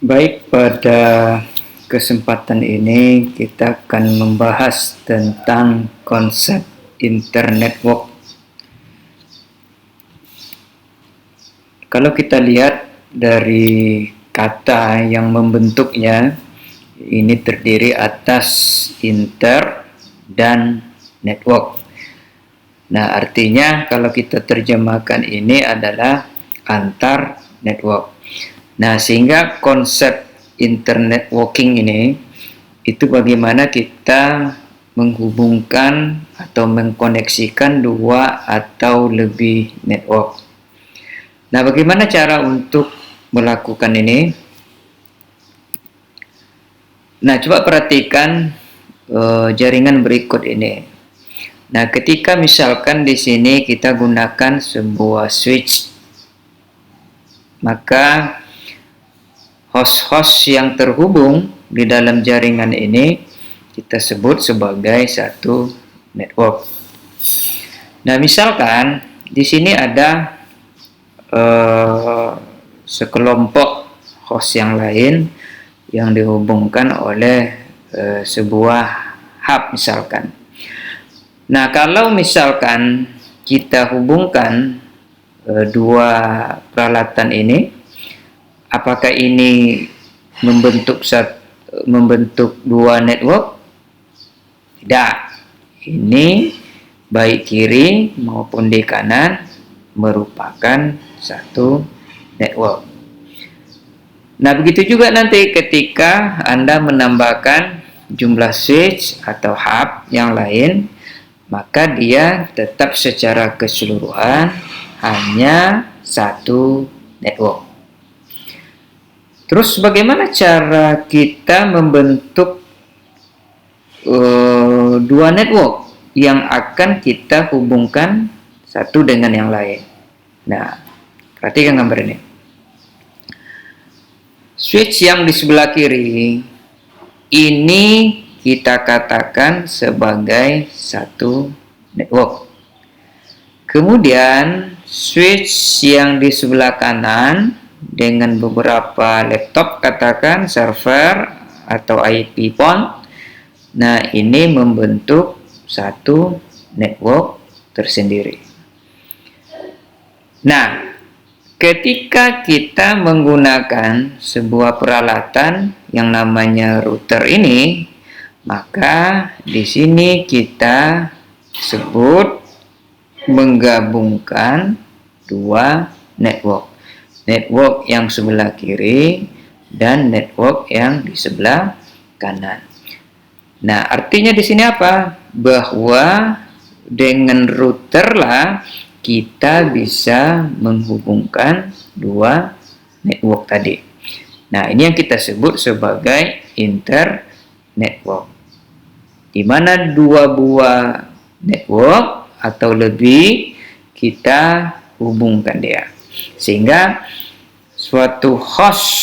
Baik, pada kesempatan ini kita akan membahas tentang konsep internetwork. Kalau kita lihat dari kata yang membentuknya, ini terdiri atas inter dan network. Nah, artinya kalau kita terjemahkan ini adalah antar network. Nah, sehingga konsep internet working ini itu bagaimana kita menghubungkan atau mengkoneksikan dua atau lebih network. Nah, bagaimana cara untuk melakukan ini? Nah, coba perhatikan jaringan berikut ini. Nah, ketika misalkan di sini kita gunakan sebuah switch, maka host-host yang terhubung di dalam jaringan ini kita sebut sebagai satu network. Nah, misalkan di sini ada sekelompok host yang lain yang dihubungkan oleh sebuah hub misalkan. Nah, kalau misalkan kita hubungkan dua peralatan ini, apakah ini membentuk dua network? Tidak. Ini baik kiri maupun di kanan merupakan satu network. Nah, begitu juga nanti ketika Anda menambahkan jumlah switch atau hub yang lain, maka dia tetap secara keseluruhan hanya satu network. Terus bagaimana cara kita membentuk dua network yang akan kita hubungkan satu dengan yang lain? Nah, perhatikan gambar ini. Switch yang di sebelah kiri ini kita katakan sebagai satu network. Kemudian switch yang di sebelah kanan dengan beberapa laptop, katakan server atau IP port. Nah, ini membentuk satu network tersendiri. Nah, ketika kita menggunakan sebuah peralatan yang namanya router ini, maka di sini kita sebut menggabungkan dua network. Network yang sebelah kiri dan network yang di sebelah kanan. Nah, artinya di sini apa? Bahwa dengan router lah kita bisa menghubungkan dua network tadi. Nah, ini yang kita sebut sebagai internetwork, di mana dua buah network atau lebih kita hubungkan dia, sehingga suatu host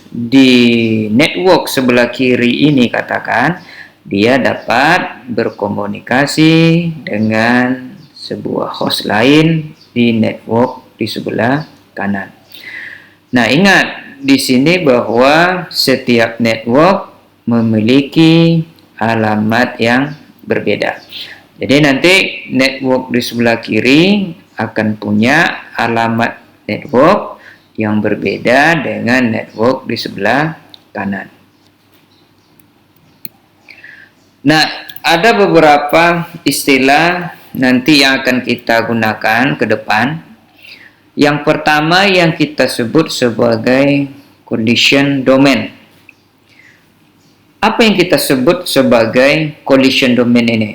di network sebelah kiri ini, katakan dia dapat berkomunikasi dengan sebuah host lain di network di sebelah kanan. Nah, ingat di sini bahwa setiap network memiliki alamat yang berbeda. Jadi nanti network di sebelah kiri akan punya alamat network yang berbeda dengan network di sebelah kanan. Nah, ada beberapa istilah nanti yang akan kita gunakan ke depan. Yang pertama yang kita sebut sebagai collision domain. Apa yang kita sebut sebagai collision domain ini?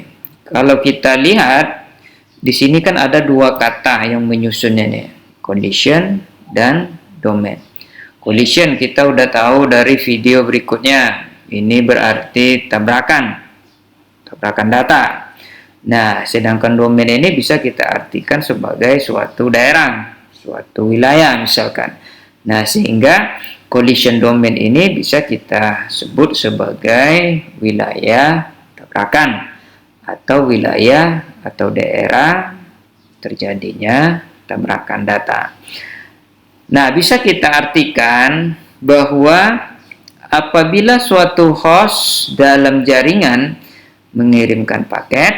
Kalau kita lihat di sini kan ada dua kata yang menyusunnya nih, collision dan domain. Collision kita udah tahu dari video berikutnya. Ini berarti tabrakan data. Nah, sedangkan domain ini bisa kita artikan sebagai suatu daerah, suatu wilayah misalkan. Nah, sehingga collision domain ini bisa kita sebut sebagai wilayah tabrakan atau wilayah atau daerah terjadinya tabrakan data. Nah, bisa kita artikan bahwa apabila suatu host dalam jaringan mengirimkan paket,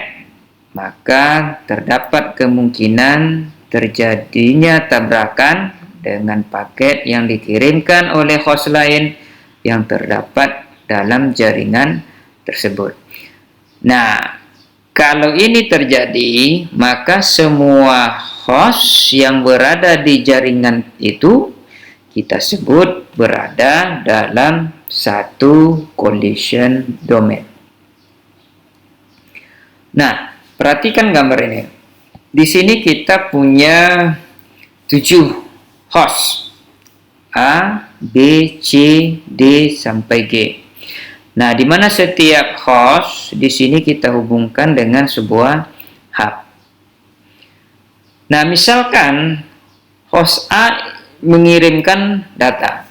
maka terdapat kemungkinan terjadinya tabrakan dengan paket yang dikirimkan oleh host lain yang terdapat dalam jaringan tersebut. Nah, kalau ini terjadi, maka semua host yang berada di jaringan itu kita sebut berada dalam satu collision domain. Nah, perhatikan gambar ini. Di sini kita punya 7 host. A, B, C, D, sampai G. Nah, di mana setiap host di sini kita hubungkan dengan sebuah hub. Nah, misalkan host A mengirimkan data.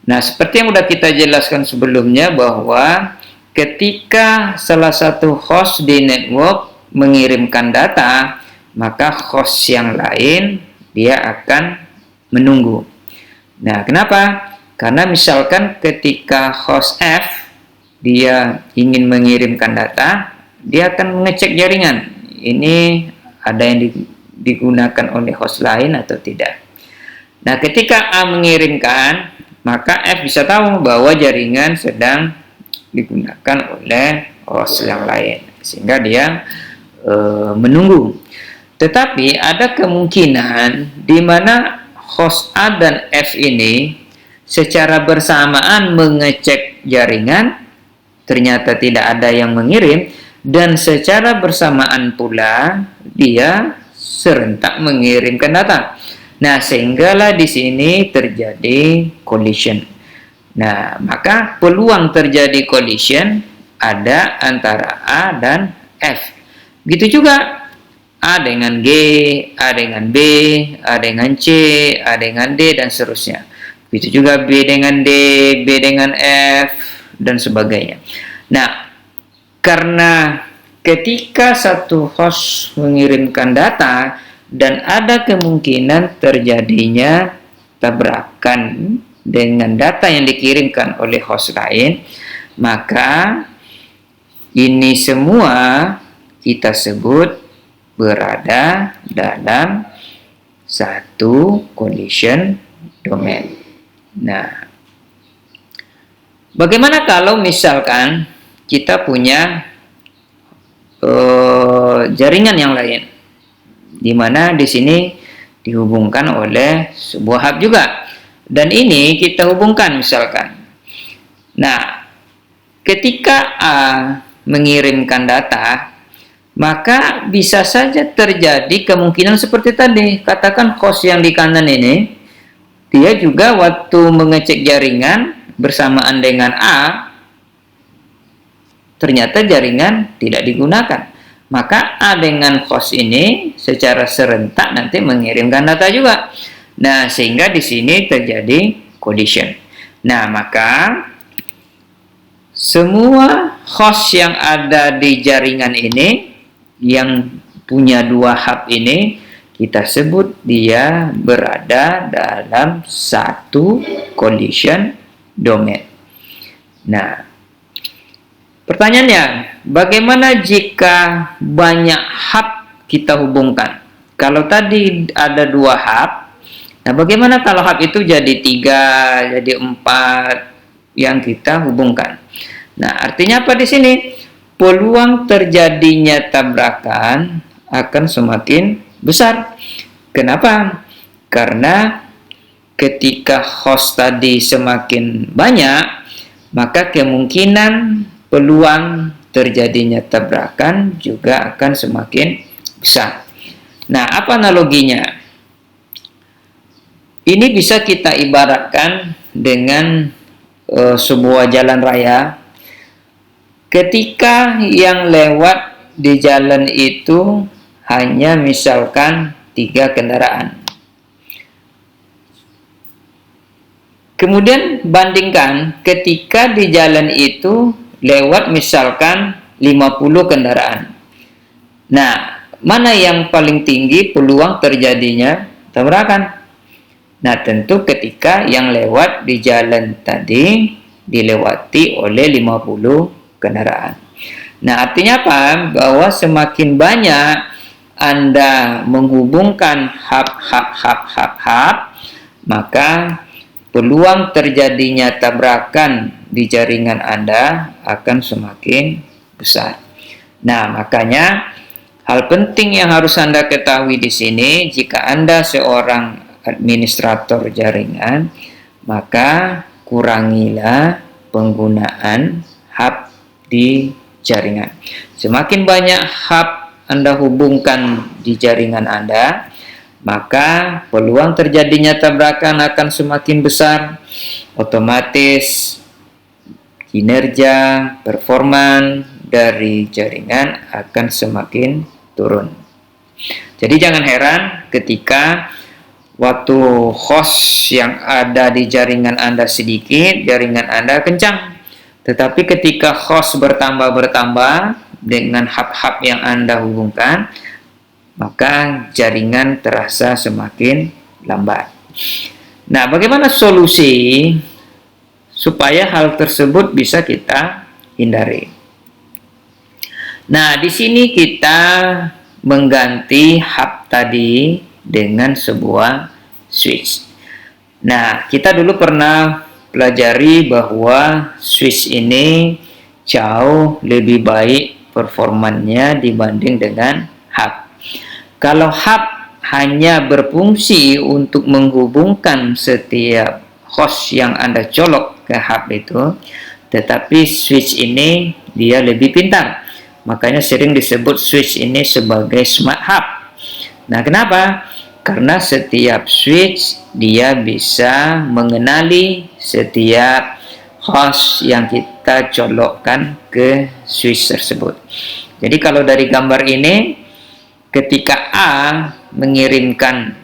Nah, seperti yang sudah kita jelaskan sebelumnya bahwa ketika salah satu host di network mengirimkan data, maka host yang lain dia akan menunggu. Nah, kenapa? Karena misalkan ketika host F dia ingin mengirimkan data, dia akan mengecek jaringan. Ini ada yang digunakan oleh host lain atau tidak. Nah, ketika A mengirimkan, maka F bisa tahu bahwa jaringan sedang digunakan oleh host yang lain, sehingga dia menunggu. Tetapi ada kemungkinan di mana host A dan F ini secara bersamaan mengecek jaringan, ternyata tidak ada yang mengirim, dan secara bersamaan pula dia serentak mengirimkan data. Nah, sehinggalah di sini terjadi collision. Nah, maka peluang terjadi collision ada antara A dan F. Begitu juga A dengan G, A dengan B, A dengan C, A dengan D, dan seterusnya. Begitu juga B dengan D, B dengan F, dan sebagainya. Nah, karena ketika satu host mengirimkan data dan ada kemungkinan terjadinya tabrakan dengan data yang dikirimkan oleh host lain, maka ini semua kita sebut berada dalam satu collision domain. Nah, bagaimana kalau misalkan kita punya jaringan yang lain, di mana di sini dihubungkan oleh sebuah hub juga, dan ini kita hubungkan misalkan. Nah, ketika A mengirimkan data, maka bisa saja terjadi kemungkinan seperti tadi. Katakan host yang di kanan ini, dia juga waktu mengecek jaringan bersamaan dengan A, ternyata jaringan tidak digunakan. Maka A dengan host ini secara serentak nanti mengirimkan data juga. Nah, sehingga di sini terjadi collision. Nah, maka semua host yang ada di jaringan ini, yang punya 2 hub ini, kita sebut dia berada dalam satu collision domain. Nah, pertanyaannya, bagaimana jika banyak hub kita hubungkan? Kalau tadi ada 2 hub, nah bagaimana kalau hub itu jadi 3, jadi 4 yang kita hubungkan? Nah, artinya apa di sini? Peluang terjadinya tabrakan akan semakin besar. Kenapa? Karena ketika host tadi semakin banyak, maka kemungkinan peluang terjadinya tabrakan juga akan semakin besar. Nah, apa analoginya? Ini bisa kita ibaratkan dengan sebuah jalan raya. Ketika yang lewat di jalan itu hanya misalkan 3 kendaraan. Kemudian bandingkan ketika di jalan itu lewat misalkan 50 kendaraan. Nah, mana yang paling tinggi peluang terjadinya tabrakan? Nah, tentu ketika yang lewat di jalan tadi dilewati oleh 50 kendaraan. Nah, artinya apa? Bahwa semakin banyak Anda menghubungkan hub, maka peluang terjadinya tabrakan di jaringan Anda akan semakin besar. Nah, makanya hal penting yang harus Anda ketahui di sini, jika Anda seorang administrator jaringan, maka kurangilah penggunaan hub di jaringan. Semakin banyak hub Anda hubungkan di jaringan Anda, maka peluang terjadinya tabrakan akan semakin besar. Otomatis kinerja, performa dari jaringan akan semakin turun. Jadi jangan heran ketika waktu host yang ada di jaringan Anda sedikit, jaringan Anda kencang. Tetapi ketika host bertambah dengan hub-hub yang Anda hubungkan, maka jaringan terasa semakin lambat. Nah, bagaimana solusi supaya hal tersebut bisa kita hindari? Nah, di sini kita mengganti hub tadi dengan sebuah switch. Nah, kita dulu pernah pelajari bahwa switch ini jauh lebih baik performanya dibanding dengan hub. Kalau hub hanya berfungsi untuk menghubungkan setiap host yang Anda colok ke hub itu, tetapi switch ini dia lebih pintar. Makanya sering disebut switch ini sebagai smart hub. Nah, kenapa? Karena setiap switch dia bisa mengenali setiap host yang kita colokkan ke switch tersebut. Jadi kalau dari gambar ini, ketika A mengirimkan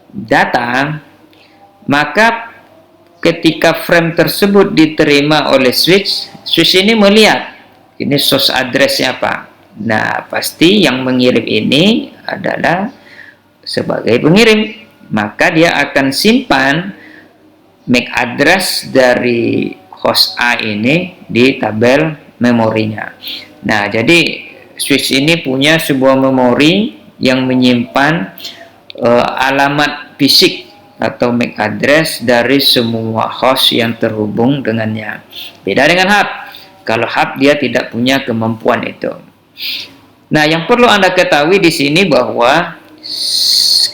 data, maka ketika frame tersebut diterima oleh switch ini melihat ini source address-nya apa. Nah, pasti yang mengirim ini adalah sebagai pengirim, maka dia akan simpan MAC address dari host A ini di tabel memorinya. Nah, jadi switch ini punya sebuah memori yang menyimpan alamat fisik atau MAC address dari semua host yang terhubung dengannya. Beda dengan hub. Kalau hub dia tidak punya kemampuan itu. Nah, yang perlu Anda ketahui di sini bahwa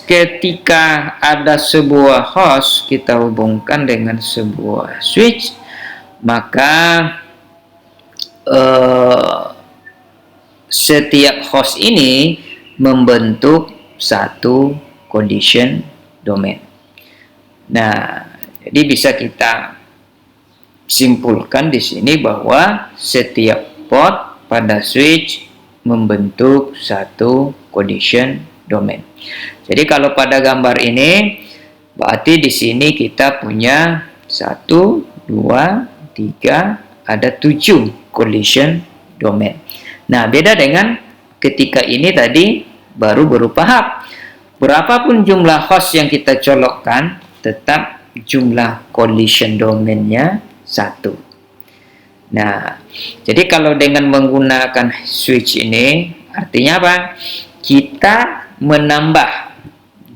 ketika ada sebuah host kita hubungkan dengan sebuah switch, maka setiap host ini membentuk satu condition domain. Nah, jadi bisa kita simpulkan di sini bahwa setiap port pada switch membentuk satu condition domain. Jadi kalau pada gambar ini berarti di sini kita punya 1, 2, 3, ada 7 collision domain. Nah, beda dengan ketika ini tadi baru berupa hub. Berapapun jumlah host yang kita colokkan, tetap jumlah collision domainnya 1. Nah, jadi kalau dengan menggunakan switch ini, artinya apa? Kita menambah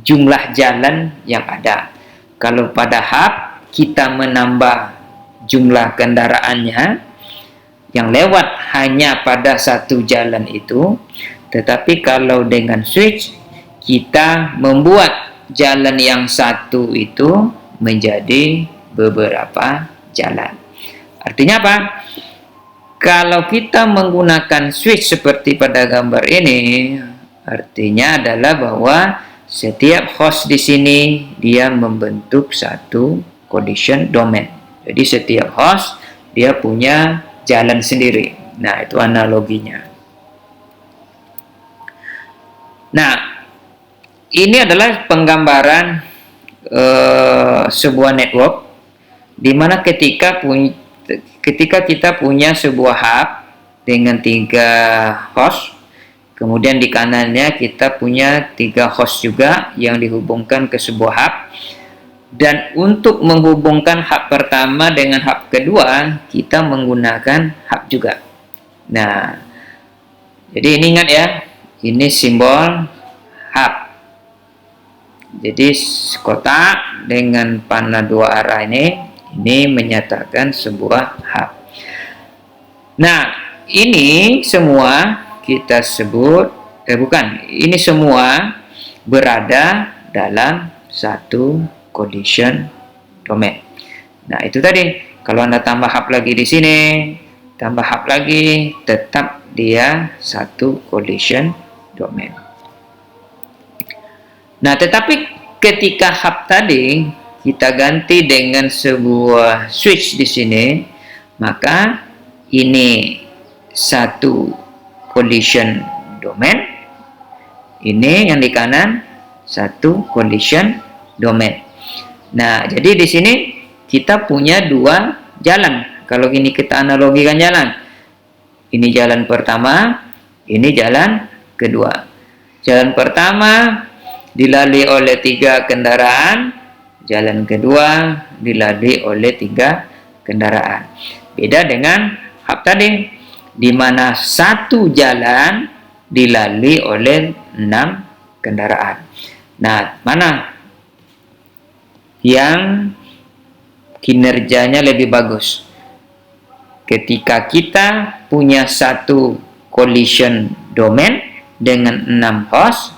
jumlah jalan yang ada. Kalau pada hub, kita menambah jumlah kendaraannya yang lewat hanya pada satu jalan itu. Tetapi kalau dengan switch, kita membuat jalan yang satu itu menjadi beberapa jalan. Artinya apa? Kalau kita menggunakan switch seperti pada gambar ini, artinya adalah bahwa setiap host di sini dia membentuk satu condition domain. Jadi setiap host dia punya jalan sendiri. Nah, itu analoginya. Nah, ini adalah penggambaran sebuah network di mana ketika kita punya sebuah hub dengan 3 host, kemudian di kanannya kita punya 3 host juga yang dihubungkan ke sebuah hub. Dan untuk menghubungkan hub pertama dengan hub kedua, kita menggunakan hub juga. Nah, jadi ini ingat ya, ini simbol hub. Jadi kotak dengan panah dua arah ini menyatakan sebuah hub. Nah, ini semua kita sebut, ini semua berada dalam satu collision domain. Nah, itu tadi. Kalau Anda tambah hub lagi di sini, tambah hub lagi, tetap dia satu collision domain. Nah, tetapi ketika hub tadi kita ganti dengan sebuah switch di sini, maka ini satu collision domain, ini yang di kanan satu collision domain. Nah, jadi di sini kita punya dua jalan. Kalau ini kita analogikan jalan, ini jalan pertama, ini jalan kedua. Jalan pertama dilalui oleh 3 kendaraan, jalan kedua dilalui oleh 3 kendaraan. Beda dengan hub tadi, di mana satu jalan dilalui oleh 6 kendaraan. Nah, mana yang kinerjanya lebih bagus? Ketika kita punya satu collision domain dengan 6 host,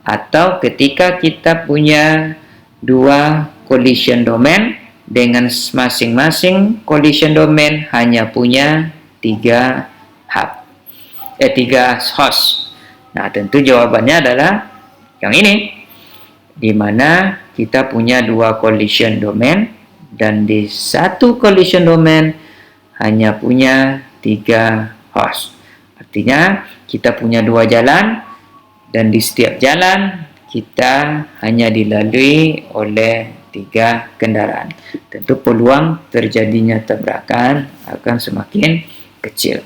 atau ketika kita punya 2 collision domain dengan masing-masing collision domain hanya punya 3 hub, 3 host. Nah, tentu jawabannya adalah yang ini, di mana kita punya 2 collision domain dan di satu collision domain hanya punya 3 host. Artinya kita punya 2 jalan, dan di setiap jalan kita hanya dilalui oleh 3 kendaraan. Tentu peluang terjadinya tabrakan akan semakin kecil.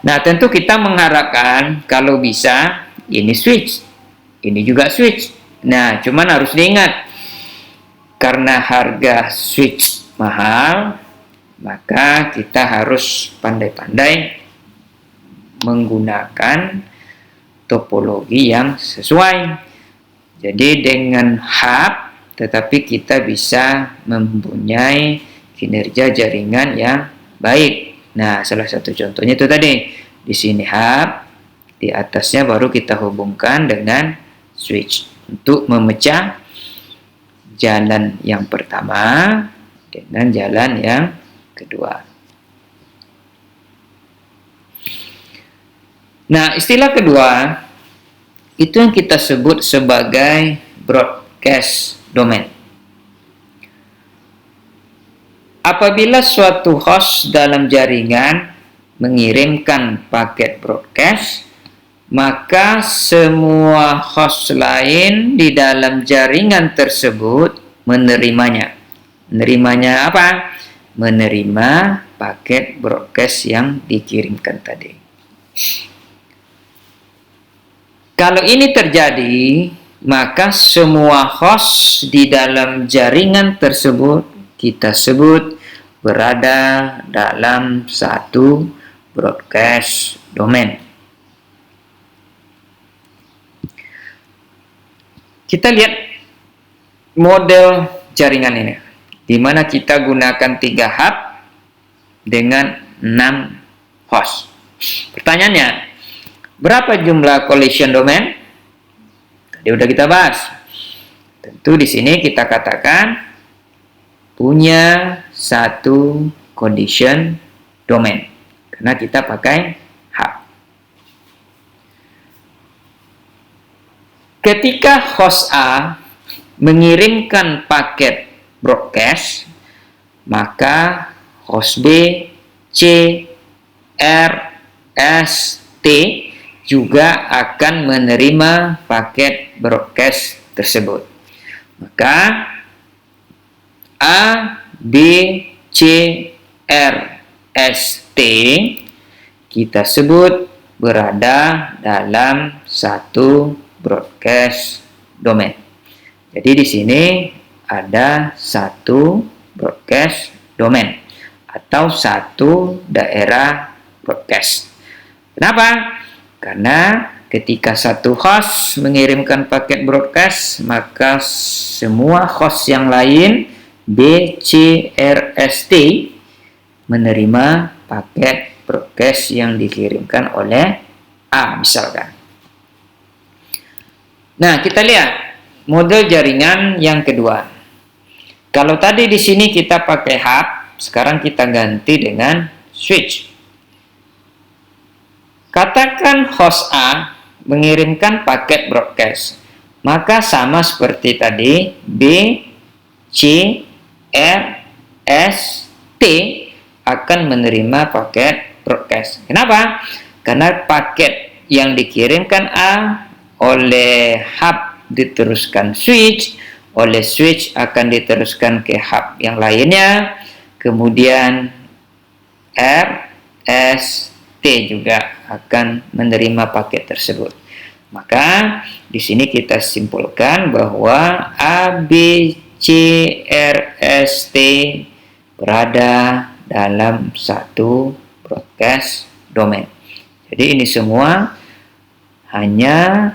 Nah, tentu kita mengharapkan kalau bisa ini switch, ini juga switch. Nah, cuman harus diingat, karena harga switch mahal, maka kita harus pandai-pandai menggunakan topologi yang sesuai. Jadi dengan hub, tetapi kita bisa mempunyai kinerja jaringan yang baik. Nah, salah satu contohnya itu tadi. Di sini hub, di atasnya baru kita hubungkan dengan switch untuk memecah jalan yang pertama dengan jalan yang kedua. Nah, istilah kedua itu yang kita sebut sebagai broadcast domain. Apabila suatu host dalam jaringan mengirimkan paket broadcast, maka semua host lain di dalam jaringan tersebut menerimanya. Menerimanya apa? Menerima paket broadcast yang dikirimkan tadi. Kalau ini terjadi, maka semua host di dalam jaringan tersebut kita sebut berada dalam satu broadcast domain. Kita lihat model jaringan ini, di mana kita gunakan 3 hub dengan 6 host. Pertanyaannya, berapa jumlah collision domain? Tadi udah kita bahas. Tentu di sini kita katakan punya satu collision domain karena kita pakai hub. Ketika host A mengirimkan paket broadcast, maka host B, C, R, S, T juga akan menerima paket broadcast tersebut. Maka A, B, C, R, S, T kita sebut berada dalam satu broadcast domain. Jadi di sini ada satu broadcast domain atau satu daerah broadcast. Kenapa? Karena ketika satu host mengirimkan paket broadcast, maka semua host yang lain BCRST menerima paket broadcast yang dikirimkan oleh A misalkan. Nah, kita lihat model jaringan yang kedua. Kalau tadi di sini kita pakai hub, sekarang kita ganti dengan switch. Katakan host A mengirimkan paket broadcast, maka sama seperti tadi B, C, R, S, T akan menerima paket broadcast. Kenapa? Karena paket yang dikirimkan A oleh hub diteruskan switch, oleh switch akan diteruskan ke hub yang lainnya, kemudian R, S, T juga akan menerima paket tersebut. Maka di sini kita simpulkan bahwa A, B, C, R, S, T berada dalam satu broadcast domain. Jadi ini semua hanya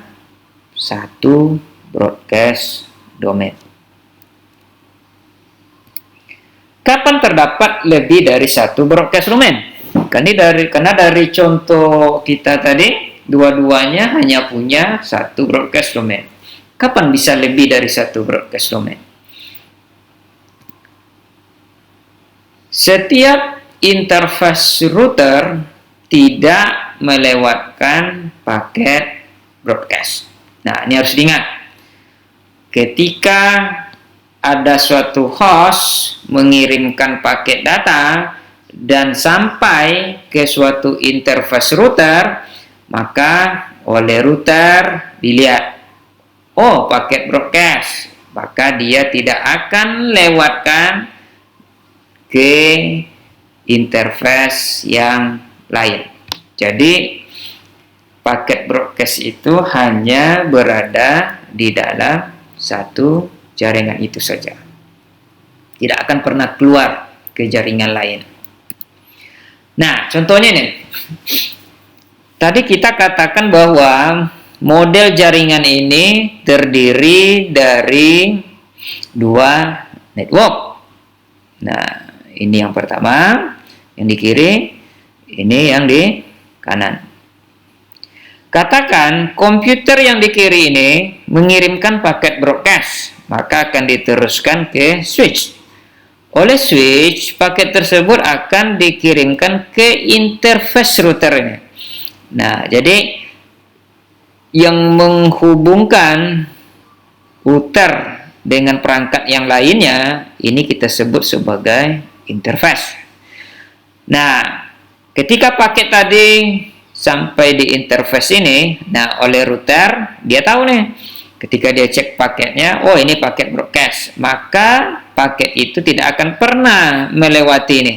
satu broadcast domain. Kapan terdapat lebih dari satu broadcast domain? Karena dari contoh kita tadi, dua-duanya hanya punya satu broadcast domain. Kapan bisa lebih dari satu broadcast domain? Setiap interface router tidak melewatkan paket broadcast. Nah, ini harus diingat. Ketika ada suatu host mengirimkan paket data dan sampai ke suatu interface router, maka oleh router dilihat, oh paket broadcast, maka dia tidak akan lewatkan ke interface yang lain. Jadi paket broadcast itu hanya berada di dalam satu jaringan itu saja, tidak akan pernah keluar ke jaringan lain. Nah, contohnya nih, tadi kita katakan bahwa model jaringan ini terdiri dari dua network. Nah, ini yang pertama, yang di kiri, ini yang di kanan. Katakan komputer yang di kiri ini mengirimkan paket broadcast, maka akan diteruskan ke switch. Oleh switch, paket tersebut akan dikirimkan ke interface routernya. Nah, jadi yang menghubungkan router dengan perangkat yang lainnya, ini kita sebut sebagai interface. Nah, ketika paket tadi sampai di interface ini, nah oleh router, dia tahu nih, ketika dia cek paketnya, oh ini paket broadcast, maka paket itu tidak akan pernah melewati ini.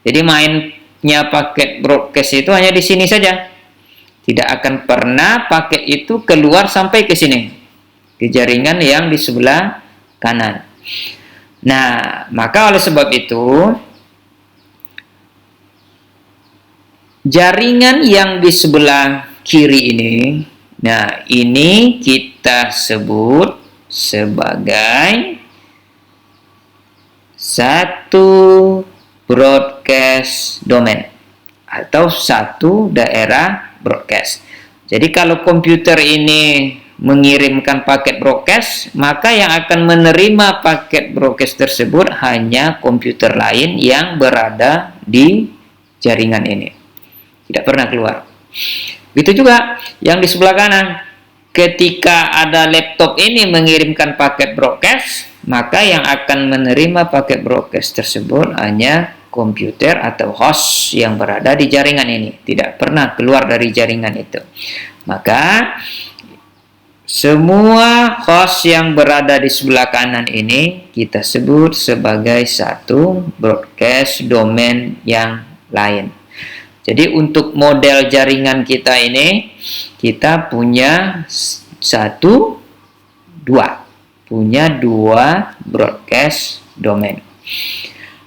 Jadi mainnya paket broadcast itu hanya di sini saja. Tidak akan pernah paket itu keluar sampai ke sini, ke jaringan yang di sebelah kanan. Nah, maka oleh sebab itu, jaringan yang di sebelah kiri ini, nah ini kita sebut sebagai satu broadcast domain atau satu daerah broadcast. Jadi kalau komputer ini mengirimkan paket broadcast, maka yang akan menerima paket broadcast tersebut hanya komputer lain yang berada di jaringan ini. Tidak pernah keluar. Begitu juga yang di sebelah kanan. Ketika ada laptop ini mengirimkan paket broadcast, maka yang akan menerima paket broadcast tersebut hanya komputer atau host yang berada di jaringan ini. Tidak pernah keluar dari jaringan itu. Maka semua host yang berada di sebelah kanan ini kita sebut sebagai satu broadcast domain yang lain. Jadi untuk model jaringan kita ini, kita punya 1, 2. punya dua broadcast domain.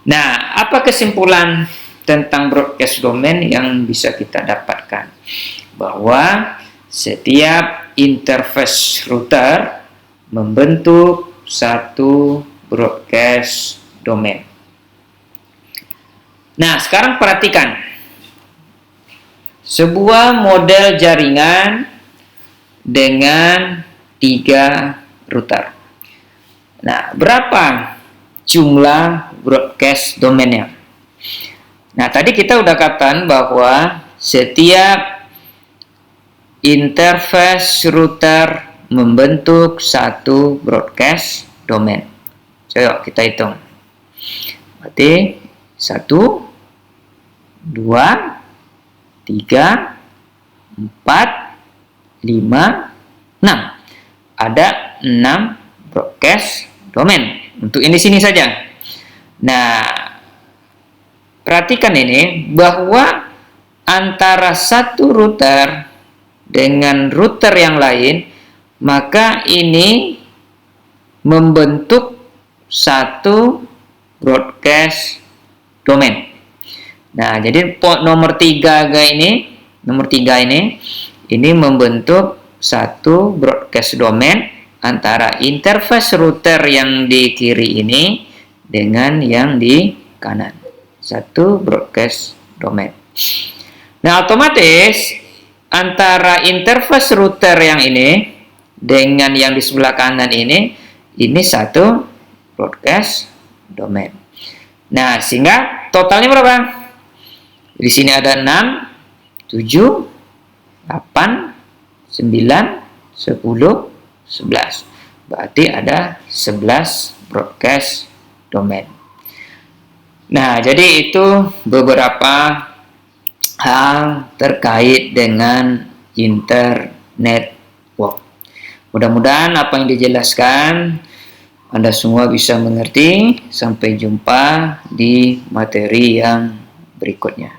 Nah, apa kesimpulan tentang broadcast domain yang bisa kita dapatkan? Bahwa setiap interface router membentuk satu broadcast domain. Nah, sekarang perhatikan. Sebuah model jaringan dengan 3 router. Nah, berapa jumlah broadcast domainnya? Nah, tadi kita udah katakan bahwa setiap interface router membentuk satu broadcast domain. Coba kita hitung. Berarti 1, 2, 3, 4, 5, 6. Ada 6 broadcast domain. Untuk ini sini saja. Nah, perhatikan ini bahwa antara satu router dengan router yang lain, maka ini membentuk satu broadcast domain. Nah, jadi port nomor 3 ini membentuk satu broadcast domain antara interface router yang di kiri ini dengan yang di kanan. Satu broadcast domain. Nah, otomatis antara interface router yang ini dengan yang di sebelah kanan ini satu broadcast domain. Nah, sehingga totalnya berapa? Di sini ada 6, 7, 8, 9, 10, 11. Berarti ada 11 broadcast domain. Nah, jadi itu beberapa hal terkait dengan internet-work. Mudah-mudahan apa yang dijelaskan Anda semua bisa mengerti. Sampai jumpa di materi yang berikutnya.